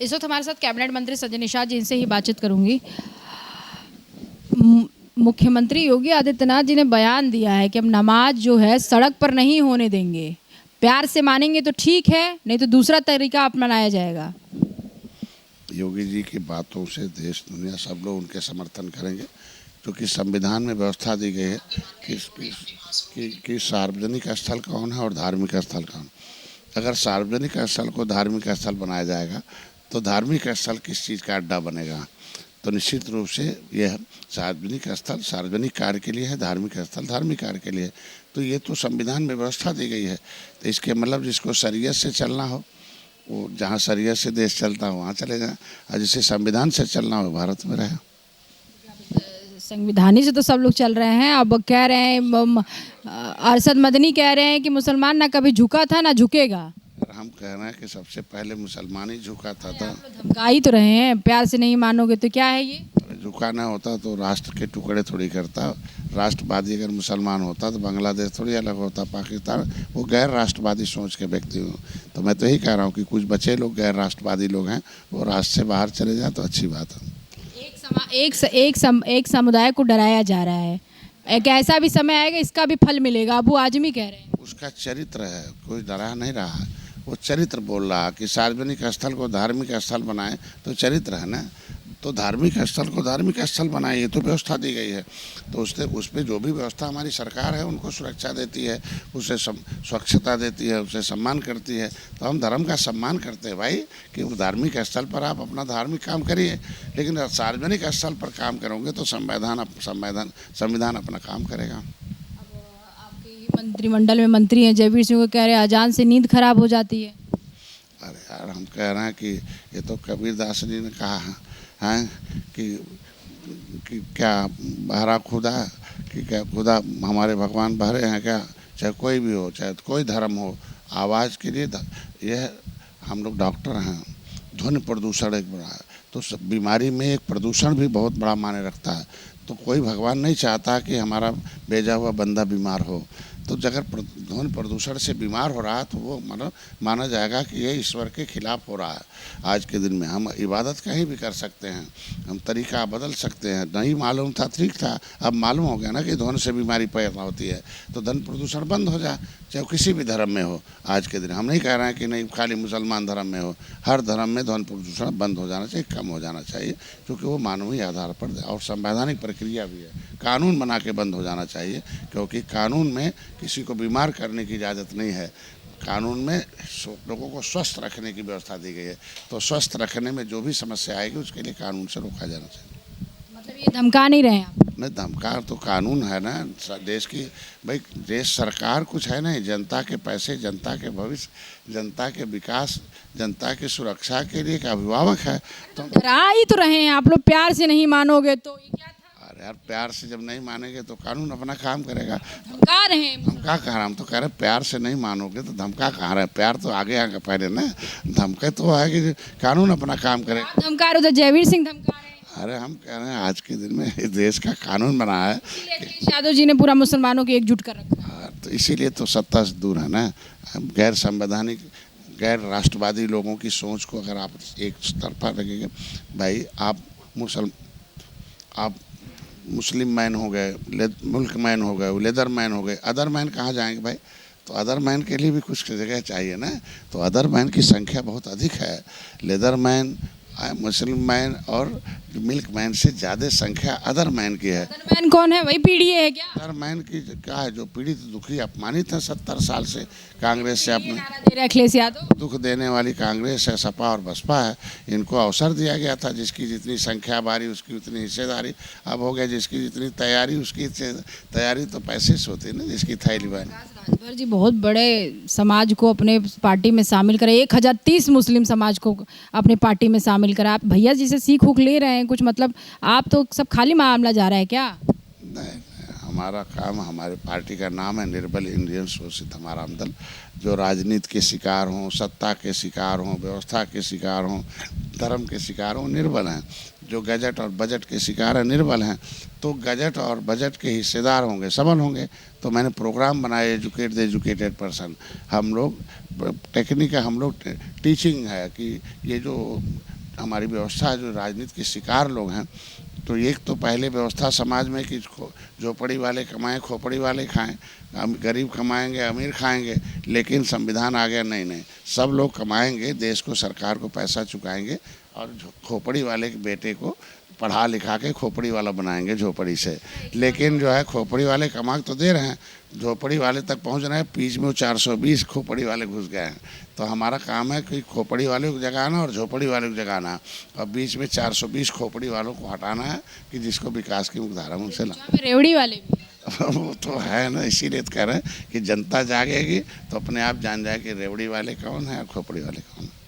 इस वक्त हमारे साथ कैबिनेट मंत्री सज्जन निषाद जी, इनसे ही बातचीत करूंगी। मुख्यमंत्री योगी आदित्यनाथ जी ने बयान दिया है कि अब नमाज जो है सड़क पर नहीं होने देंगे, प्यार से मानेंगे तो ठीक है, नहीं तो दूसरा तरीका अपनाया जाएगा। योगी जी की बातों से देश दुनिया सब लोग उनके समर्थन करेंगे, क्योंकि संविधान में व्यवस्था दी गई है कि सार्वजनिक स्थल कौन है और धार्मिक स्थल कौन। अगर सार्वजनिक स्थल को धार्मिक स्थल बनाया जाएगा तो धार्मिक स्थल किस चीज़ का अड्डा बनेगा। तो निश्चित रूप से यह सार्वजनिक स्थल सार्वजनिक कार्य के लिए है, धार्मिक स्थल धार्मिक कार्य के लिए है। तो ये तो संविधान में व्यवस्था दी गई है। तो इसके मतलब जिसको शरीयत से चलना हो वो जहाँ शरीयत से देश चलता हो वहाँ चले जाए, और जिसे संविधान से चलना हो भारत में रहे। संविधानी से तो सब लोग चल रहे हैं। अब कह रहे हैं अरशद मदनी कह रहे हैं कि मुसलमान ना कभी झुका था ना झुकेगा। हम कह रहे हैं कि सबसे पहले मुसलमान ही झुका था। धमका ही तो रहे हैं, प्यार से नहीं मानोगे तो क्या है ये। झुका ना होता तो राष्ट्र के टुकड़े थोड़ी करता। राष्ट्रवादी अगर मुसलमान होता तो बांग्लादेश थोड़ी अलग होता, पाकिस्तान। वो गैर राष्ट्रवादी सोच के व्यक्ति हूँ। तो मैं तो यही कह रहा हूँ कि कुछ बचे लोग गैर राष्ट्रवादी लोग हैं, वो राष्ट्र से बाहर चले जाए तो अच्छी बात है। एक समुदाय को डराया जा रहा है। एक ऐसा भी समय आएगा, इसका भी फल मिलेगा। अबू आजमी कह रहे हैं उसका चरित्र है, कोई डरा नहीं रहा है। वो चरित्र बोल रहा कि सार्वजनिक स्थल को धार्मिक स्थल बनाए, तो चरित्र है ना। तो धार्मिक स्थल को धार्मिक स्थल बनाए, ये तो व्यवस्था दी गई है। तो उस पर जो भी व्यवस्था हमारी सरकार है उनको सुरक्षा देती है, उसे स्वच्छता देती है, उसे सम्मान करती है। तो हम धर्म का सम्मान करते हैं भाई, कि वो धार्मिक स्थल पर आप अपना धार्मिक काम करिए, लेकिन सार्वजनिक स्थल पर काम करोगे तो संविधान अपना काम करेगा। मंत्रिमंडल में मंत्री हैं जयवीर सिंह को कह रहे हैं अजान से नींद खराब हो जाती है। अरे यार, हम कह रहे हैं कि ये तो कबीरदास जी ने कहा है कि क्या बहरा खुदा, कि क्या खुदा हमारे भगवान बहरे हैं क्या। चाहे कोई भी हो, चाहे कोई धर्म हो, आवाज़ के लिए यह हम लोग डॉक्टर हैं। ध्वनि प्रदूषण एक बड़ा है, तो बीमारी में एक प्रदूषण भी बहुत बड़ा मायने रखता है। तो कोई भगवान नहीं चाहता कि हमारा भेजा हुआ बंदा बीमार हो। तो अगर ध्वनि प्रदूषण से बीमार हो रहा है तो वो माना जाएगा कि ये ईश्वर के खिलाफ हो रहा है। आज के दिन में हम इबादत कहीं भी कर सकते हैं, हम तरीका बदल सकते हैं। नहीं मालूम था, ठीक था, अब मालूम हो गया ना कि ध्वनि से बीमारी पैदा होती है। तो ध्वनि प्रदूषण बंद हो जाए, चाहे किसी भी धर्म में हो। आज के दिन हम नहीं कह रहे हैं कि नहीं खाली मुसलमान धर्म में हो, हर धर्म में ध्वनि प्रदूषण बंद हो जाना चाहिए, कम हो जाना चाहिए, क्योंकि वो मानवीय आधार पर और संवैधानिक प्रक्रिया भी है। कानून बना के बंद हो जाना चाहिए, क्योंकि कानून में किसी को बीमार करने की इजाज़त नहीं है। कानून में लोगों को स्वस्थ रखने की व्यवस्था दी गई है। तो स्वस्थ रखने में जो भी समस्या आएगी उसके लिए कानून से रोका जाना चाहिए। मतलब ये धमका नहीं रहे आप? नहीं, धमकार तो कानून है ना देश की। भाई देश सरकार कुछ है नहीं, जनता के पैसे, जनता के भविष्य, जनता के विकास, जनता की सुरक्षा के लिए एक अभिभावक है। तो डरा ही तो रहे हैं आप लोग, प्यार से नहीं मानोगे तो ये क्या था? अरे यार, प्यार से जब नहीं मानेंगे तो कानून अपना काम करेगा। धमका रहे हैं। धमका कह रहा, हम तो कह रहे प्यार से नहीं मानोगे तो धमका कहाँ रहे। प्यार तो आगे आगे पहले ना, धमके तो है कि कानून अपना काम करेगा। धमका रहे हो तो जयवीर सिंह धमका रहे हैं। अरे हम कह रहे हैं आज के दिन में देश का कानून बना है, अखिलेश यादव जी ने पूरा मुसलमानों को एकजुट कर रखा है। तो इसीलिए तो सत्ता से दूर है ना। गैर संवैधानिक, गैर राष्ट्रवादी लोगों की सोच को अगर आप एक तरफा रखेंगे, भाई आप मुस्लिम मैन हो गए, मुल्क मैन हो गए, लेदर मैन हो गए, अदर मैन कहाँ जाएंगे भाई। तो अदर मैन के लिए भी कुछ जगह चाहिए ना। तो अदर मैन की संख्या बहुत अधिक है। लेदर मैन, मुस्लिम मैन और मिल्क मैन से ज़्यादा संख्या अदर मैन की है। अदर मैन कौन है? वही पीडीए है क्या? अदर मैन की क्या है, जो पीड़ित दुखी अपमानित है 70 साल से कांग्रेस से अपने दे रहे अखिलेश यादव। दुख देने वाली कांग्रेस है, सपा और बसपा है। इनको अवसर दिया गया था, जिसकी जितनी संख्या बारी उसकी उतनी हिस्सेदारी। अब हो गया जिसकी जितनी तैयारी उसकी तैयारी तो पैसे से होती है ना, जिसकी थैली बनी। राजभर जी बहुत बड़े समाज को अपने पार्टी में शामिल करें, 1030 मुस्लिम समाज को अपने पार्टी में शामिल करा। आप भैया जी से सीख उख ले रहे हैं कुछ, मतलब आप तो सब खाली मामला जा रहा है क्या? नहीं, हम हमारा काम, हमारी पार्टी का नाम है निर्बल इंडियन शोषित हमाराम दल। जो राजनीति के शिकार हों, सत्ता के शिकार हों, व्यवस्था के शिकार हों, धर्म के शिकार हों, निर्बल हैं। जो गजट और बजट के शिकार हैं, निर्बल हैं। तो गजट और बजट के हिस्सेदार होंगे, सबल होंगे। तो मैंने प्रोग्राम बनाए, एजुकेट द एजुकेटेड पर्सन। हम लोग टेक्निक है, हम लोग टीचिंग है कि ये जो हमारी व्यवस्था है, जो राजनीति के शिकार लोग हैं, तो एक तो पहले व्यवस्था समाज में कि झोपड़ी वाले कमाएं, खोपड़ी वाले खाएं, गरीब कमाएंगे, अमीर खाएंगे। लेकिन संविधान आ गया, नहीं नहीं, सब लोग कमाएंगे, देश को, सरकार को पैसा चुकाएंगे और खोपड़ी वाले के बेटे को पढ़ा लिखा के खोपड़ी वाला बनाएंगे झोपड़ी से। लेकिन जो है खोपड़ी वाले कमा तो दे रहे हैं, झोपड़ी वाले तक पहुंच रहे हैं, बीच में 420 खोपड़ी वाले घुस गए हैं। तो हमारा काम है कि खोपड़ी वाले को जगाना और झोपड़ी वाले को जगाना, और बीच में 420 खोपड़ी वालों को हटाना है कि जिसको विकास की मुख्यधारा उनसे ला। रेवड़ी वाले भी वो तो है ना, इसीलिए तो कह रहे हैं कि जनता जागेगी तो अपने आप जान जाए कि रेवड़ी वाले कौन है और खोपड़ी वाले कौन है।